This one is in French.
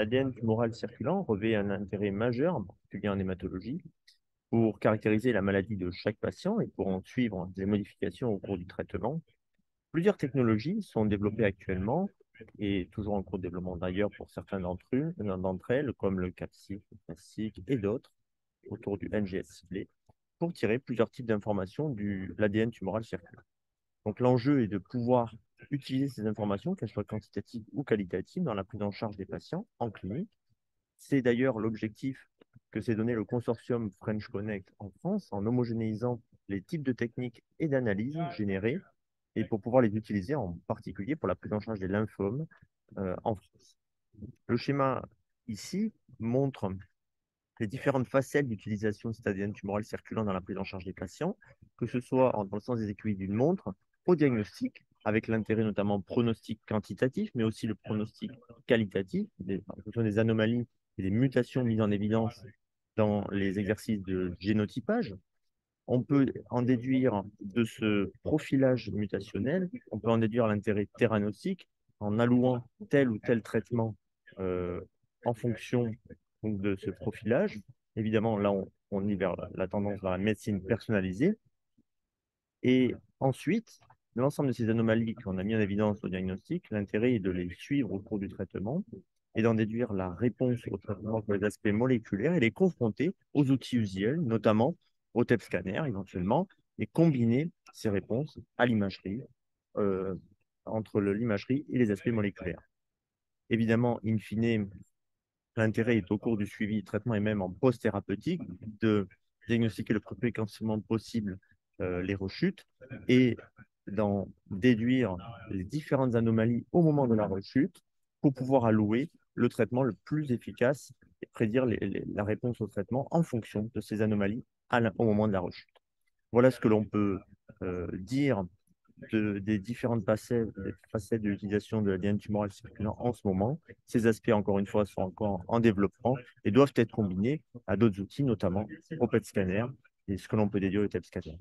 l'ADN tumoral circulant revêt un intérêt majeur, en particulier en hématologie, pour caractériser la maladie de chaque patient et pour en suivre des modifications au cours du traitement. Plusieurs technologies sont développées actuellement et toujours en cours de développement d'ailleurs pour certains d'entre elles, comme le Capsid, le Plastic et d'autres, autour du NGS ciblé, pour tirer plusieurs types d'informations de l'ADN tumoral circulant. Donc l'enjeu est de pouvoir utiliser ces informations, qu'elles soient quantitatives ou qualitatives, dans la prise en charge des patients en clinique. C'est d'ailleurs l'objectif que s'est donné le consortium French Connect en France, en homogénéisant les types de techniques et d'analyses générées, et pour pouvoir les utiliser en particulier pour la prise en charge des lymphomes en France. Le schéma ici montre les différentes facettes d'utilisation de cet ADN tumoral circulant dans la prise en charge des patients, que ce soit dans le sens des aiguilles d'une montre, au diagnostic, avec l'intérêt notamment pronostic quantitatif, mais aussi le pronostic qualitatif, en fonction des anomalies et des mutations mises en évidence dans les exercices de génotypage. On peut en déduire de ce profilage mutationnel, on peut en déduire l'intérêt thérapeutique en allouant tel ou tel traitement euh, en fonction donc, de ce profilage. Évidemment, là, on y vers la tendance vers la médecine personnalisée. Et ensuite, l'ensemble de ces anomalies qu'on a mis en évidence au diagnostic, l'intérêt est de les suivre au cours du traitement et d'en déduire la réponse au traitement pour les aspects moléculaires et les confronter aux outils usuels, notamment au TEP scanner éventuellement, et combiner ces réponses à l'imagerie, euh, entre l'imagerie et les aspects moléculaires. Évidemment, in fine, l'intérêt est au cours du suivi, traitement et même en post-thérapeutique de diagnostiquer le plus précocement possible les rechutes et d'en déduire les différentes anomalies au moment de la rechute pour pouvoir allouer le traitement le plus efficace et prédire la réponse au traitement en fonction de ces anomalies au moment de la rechute. Voilà ce que l'on peut dire des différentes facettes de l'utilisation de l'ADN tumoral circulant en ce moment. Ces aspects, encore une fois, sont encore en développement et doivent être combinés à d'autres outils, notamment au PET scanner et ce que l'on peut déduire au TEP scanner.